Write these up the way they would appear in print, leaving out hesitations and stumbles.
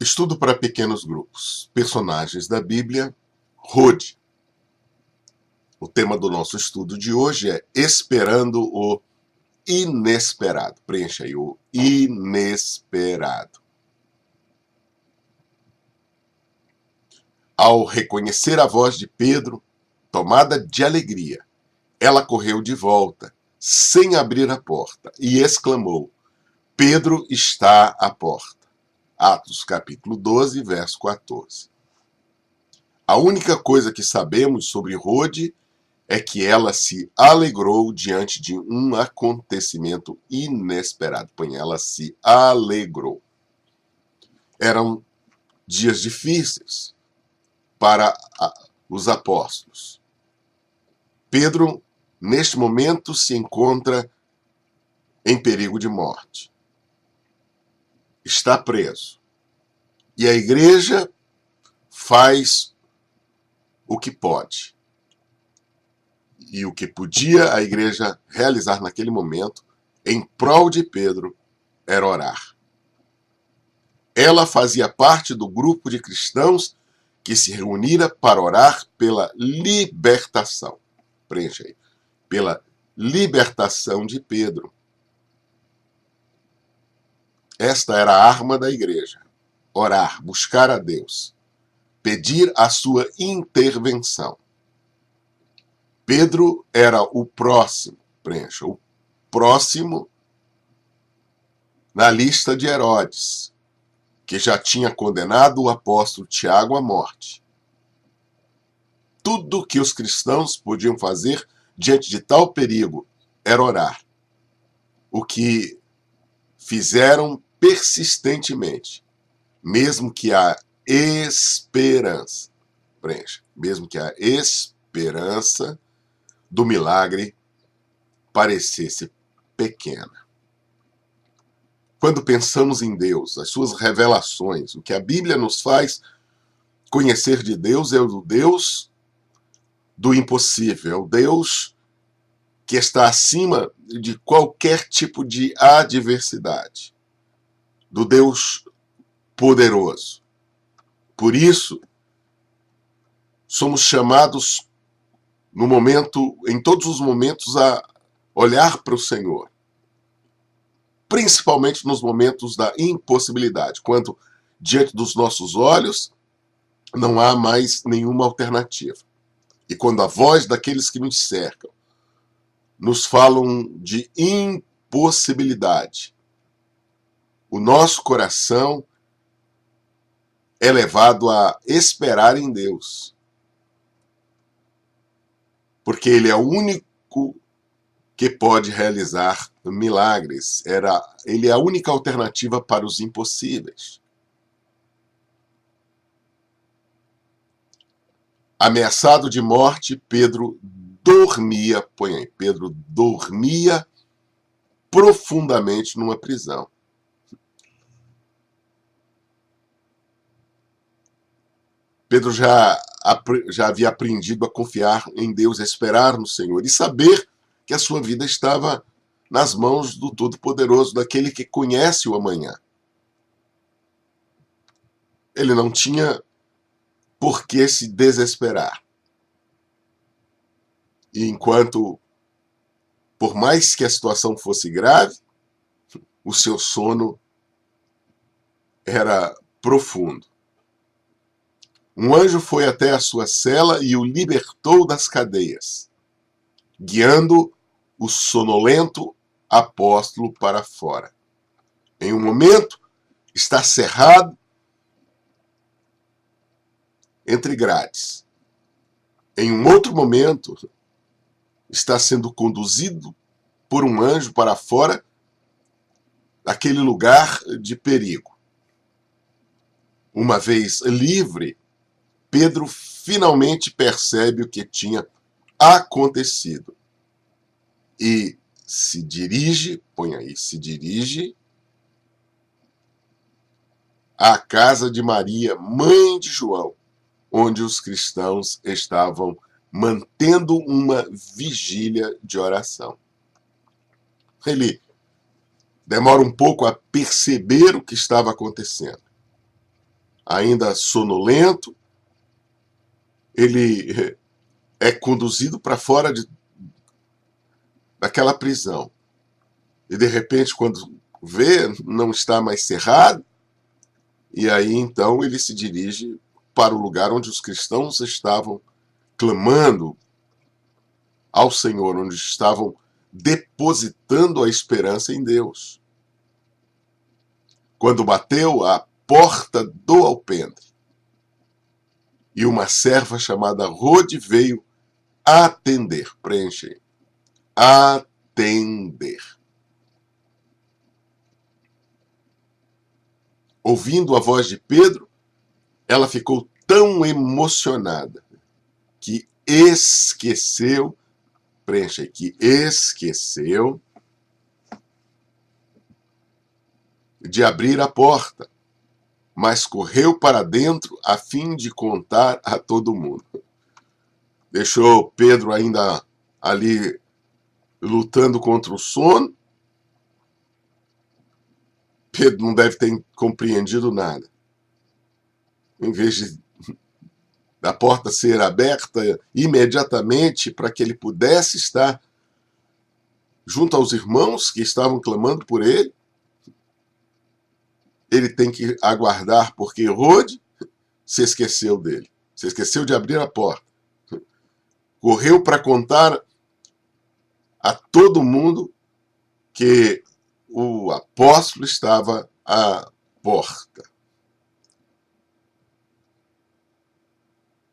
Estudo para pequenos grupos. Personagens da Bíblia, Rode. O tema do nosso estudo de hoje é Esperando o Inesperado. Preencha aí o inesperado. Ao reconhecer a voz de Pedro, tomada de alegria, ela correu de volta, sem abrir a porta, e exclamou: Pedro está à porta. Atos capítulo 12, verso 14. A única coisa que sabemos sobre Rode é que ela se alegrou diante de um acontecimento inesperado. Ela se alegrou. Eram dias difíceis para os apóstolos. Pedro, neste momento, se encontra em perigo de morte. Está preso. E a igreja faz o que pode. E o que podia a igreja realizar naquele momento, em prol de Pedro, era orar. Ela fazia parte do grupo de cristãos que se reunira para orar pela libertação. Preencha aí. Pela libertação de Pedro. Esta era a arma da igreja. Orar, buscar a Deus. Pedir a sua intervenção. Pedro era o próximo, preencha, o próximo na lista de Herodes, que já tinha condenado o apóstolo Tiago à morte. Tudo que os cristãos podiam fazer diante de tal perigo era orar. O que fizeram persistentemente, mesmo que a esperança, preencha, mesmo que a esperança do milagre parecesse pequena. Quando pensamos em Deus, as suas revelações, o que a Bíblia nos faz conhecer de Deus é o Deus do impossível, é o Deus que está acima de qualquer tipo de adversidade, do Deus poderoso. Por isso, somos chamados no momento, em todos os momentos, a olhar para o Senhor. Principalmente nos momentos da impossibilidade, quando diante dos nossos olhos não há mais nenhuma alternativa. E quando a voz daqueles que nos cercam nos falam de impossibilidade, o nosso coração é levado a esperar em Deus. Porque Ele é o único que pode realizar milagres. Ele é a única alternativa para os impossíveis. Ameaçado de morte, Pedro dormia, Pedro dormia profundamente numa prisão. Pedro já havia aprendido a confiar em Deus, a esperar no Senhor e saber que a sua vida estava nas mãos do Todo-Poderoso, daquele que conhece o amanhã. Ele não tinha por que se desesperar. E enquanto, por mais que a situação fosse grave, o seu sono era profundo. Um anjo foi até a sua cela e o libertou das cadeias, guiando o sonolento apóstolo para fora. Em um momento, está cerrado entre grades. Em um outro momento, está sendo conduzido por um anjo para fora daquele lugar de perigo. Uma vez livre, Pedro finalmente percebe o que tinha acontecido e se dirige à casa de Maria, mãe de João, onde os cristãos estavam mantendo uma vigília de oração. Ele demora um pouco a perceber o que estava acontecendo. ainda sonolento, ele é conduzido para fora daquela prisão. E de repente, quando vê, não está mais cerrado, e aí então ele se dirige para o lugar onde os cristãos estavam clamando ao Senhor, onde estavam depositando a esperança em Deus. Quando bateu a porta do alpendre, e uma serva chamada Rode veio atender, preenche, atender. Ouvindo a voz de Pedro, ela ficou tão emocionada que esqueceu, preenche, que esqueceu de abrir a porta, mas correu para dentro a fim de contar a todo mundo. Deixou Pedro ainda ali lutando contra o sono. Pedro não deve ter compreendido nada. Em vez da porta ser aberta imediatamente para que ele pudesse estar junto aos irmãos que estavam clamando por ele, ele tem que aguardar, porque Rode se esqueceu dele. Se esqueceu de abrir a porta. Correu para contar a todo mundo que o apóstolo estava à porta.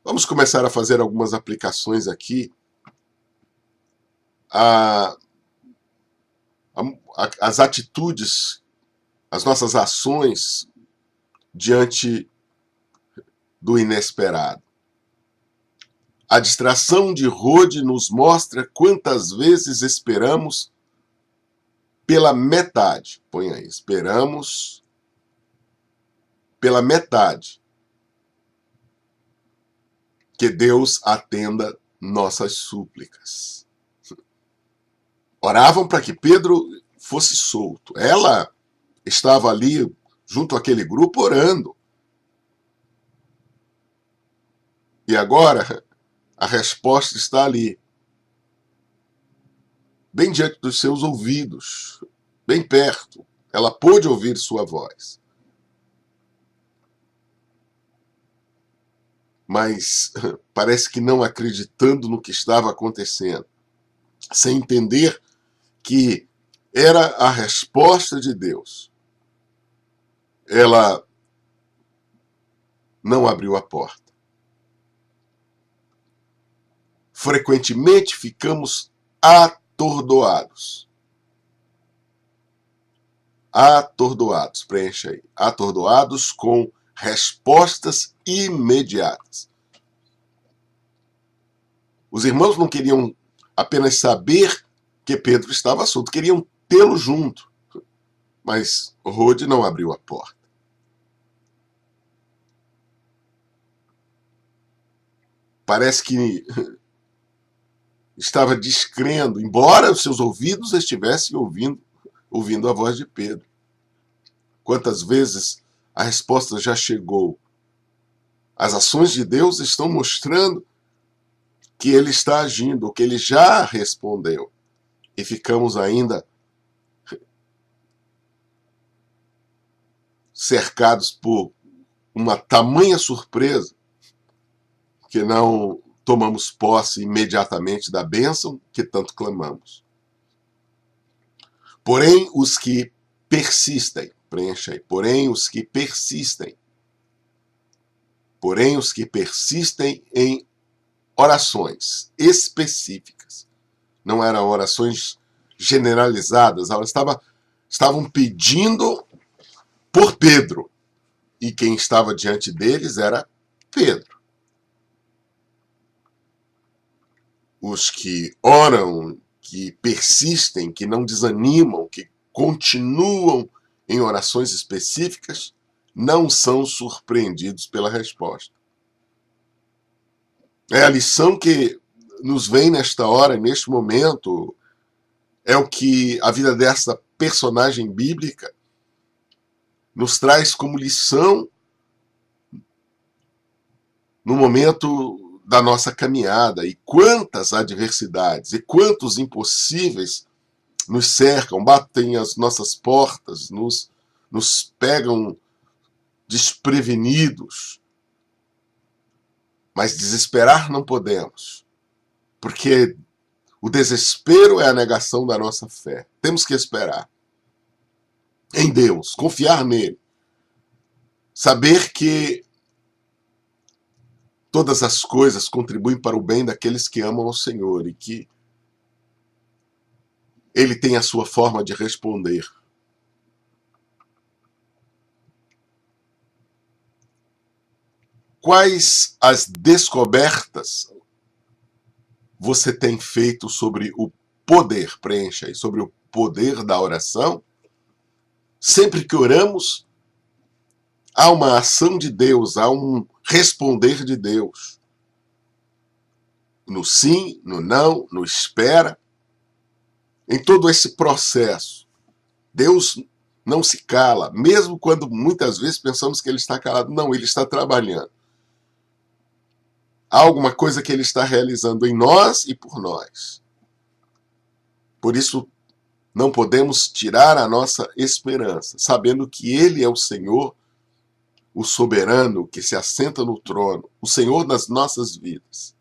Vamos começar a fazer algumas aplicações aqui. As atitudes, as nossas ações diante do inesperado. A distração de Rode nos mostra quantas vezes esperamos pela metade. Põe aí, esperamos pela metade que Deus atenda nossas súplicas. Oravam para que Pedro fosse solto. Ela estava ali junto àquele grupo orando. E agora a resposta está ali, bem diante dos seus ouvidos, bem perto. Ela pôde ouvir sua voz. Mas parece que não acreditando no que estava acontecendo, sem entender que era a resposta de Deus. Ela não abriu a porta. Frequentemente ficamos atordoados. Atordoados, preencha aí. Atordoados com respostas imediatas. Os irmãos não queriam apenas saber que Pedro estava solto, queriam tê-lo junto. Mas Rode não abriu a porta. Parece que estava descrendo, embora os seus ouvidos estivessem ouvindo a voz de Pedro. Quantas vezes a resposta já chegou? As ações de Deus estão mostrando que ele está agindo, que ele já respondeu. E ficamos ainda cercados por uma tamanha surpresa que não tomamos posse imediatamente da bênção que tanto clamamos. Porém, os que persistem, preencha aí, porém os que persistem em orações específicas, não eram orações generalizadas, elas estavam pedindo por Pedro, e quem estava diante deles era Pedro. Os que oram, que persistem, que não desanimam, que continuam em orações específicas, não são surpreendidos pela resposta. É a lição que nos vem nesta hora, neste momento, é o que a vida dessa personagem bíblica nos traz como lição no momento da nossa caminhada, e quantas adversidades e quantos impossíveis nos cercam, batem as nossas portas, nos pegam desprevenidos. Mas desesperar não podemos, porque o desespero é a negação da nossa fé. Temos que esperar em Deus, confiar nele, saber que todas as coisas contribuem para o bem daqueles que amam ao Senhor e que ele tem a sua forma de responder. Quais as descobertas você tem feito sobre o poder, preencha aí, sobre o poder da oração? Sempre que oramos, há uma ação de Deus, há um responder de Deus. No sim, no não, no espera. Em todo esse processo, Deus não se cala, mesmo quando muitas vezes pensamos que ele está calado. Não, ele está trabalhando. Há alguma coisa que ele está realizando em nós e por nós. Por isso, não podemos tirar a nossa esperança, sabendo que ele é o Senhor, o soberano que se assenta no trono, o Senhor das nossas vidas.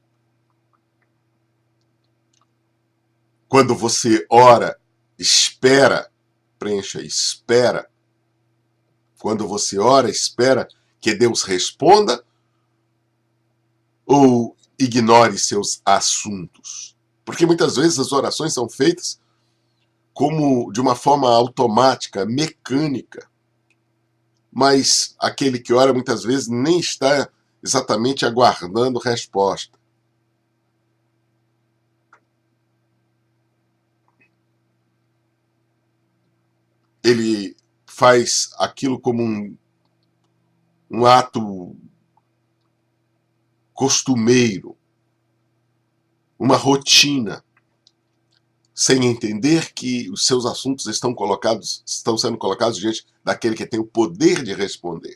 Quando você ora, espera, preencha, espera. Quando você ora, espera que Deus responda ou ignore seus assuntos. Porque muitas vezes as orações são feitas como de uma forma automática, mecânica. Mas aquele que ora muitas vezes nem está exatamente aguardando resposta. Ele faz aquilo como um ato costumeiro, uma rotina, sem entender que os seus assuntos estão sendo colocados diante daquele que tem o poder de responder.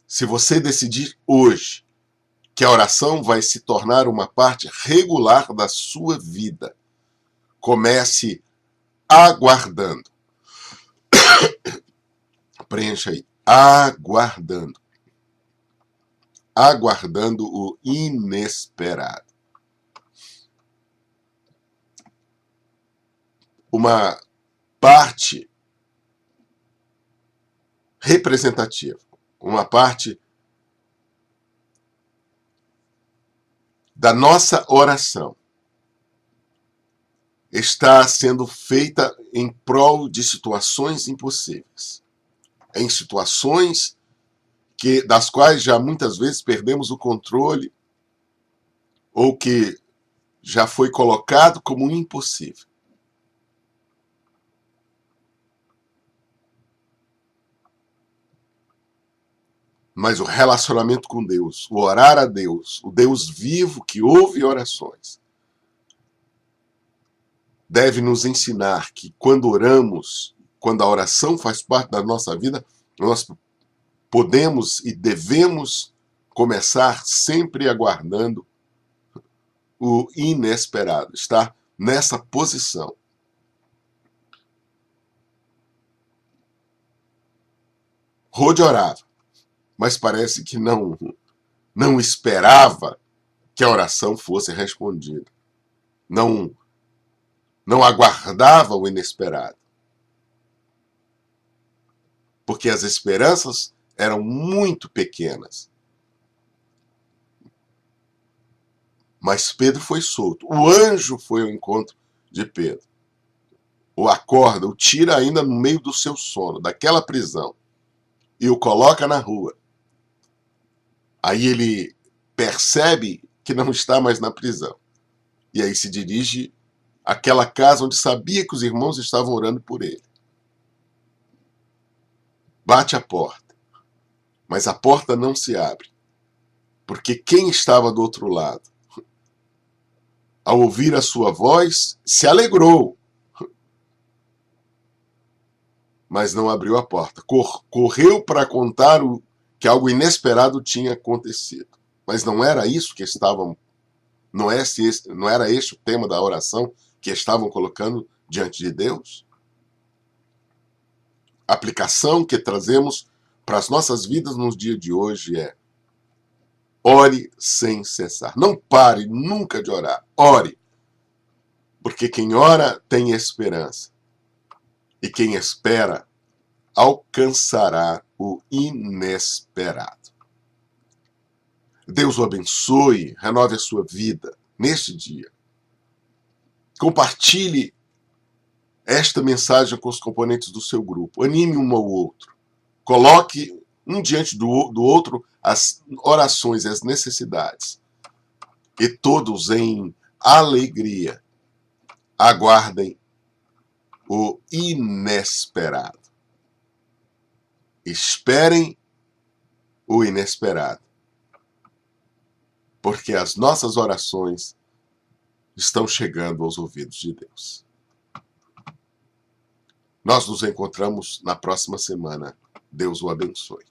Se você decidir hoje que a oração vai se tornar uma parte regular da sua vida, comece aguardando. Preencha aí. Aguardando. Aguardando o inesperado. Uma parte representativa, uma parte da nossa oração está sendo feita em prol de situações impossíveis, em situações das quais já muitas vezes perdemos o controle ou que já foi colocado como impossível. Mas o relacionamento com Deus, o orar a Deus, o Deus vivo que ouve orações, deve nos ensinar que quando oramos, quando a oração faz parte da nossa vida, nós podemos e devemos começar sempre aguardando o inesperado, estar nessa posição. Rode orava, mas parece que não esperava que a oração fosse respondida. Não aguardava o inesperado. Porque as esperanças eram muito pequenas. Mas Pedro foi solto. O anjo foi ao encontro de Pedro. O acorda, o tira ainda no meio do seu sono, daquela prisão, e o coloca na rua. Aí ele percebe que não está mais na prisão. E aí se dirige àquela casa onde sabia que os irmãos estavam orando por ele. Bate a porta. Mas a porta não se abre. Porque quem estava do outro lado, ao ouvir a sua voz, se alegrou. Mas não abriu a porta. Correu para contar o que algo inesperado tinha acontecido. Mas não era isso que estavam, não era este o tema da oração que estavam colocando diante de Deus? A aplicação que trazemos para as nossas vidas nos dias de hoje é: ore sem cessar. Não pare nunca de orar. Ore. Porque quem ora tem esperança. E quem espera alcançará o inesperado. Deus o abençoe, renove a sua vida neste dia. Compartilhe esta mensagem com os componentes do seu grupo. Anime um ao outro. Coloque um diante do outro as orações e as necessidades. E todos em alegria aguardem o inesperado. Esperem o inesperado. Porque as nossas orações estão chegando aos ouvidos de Deus. Nós nos encontramos na próxima semana. Deus o abençoe.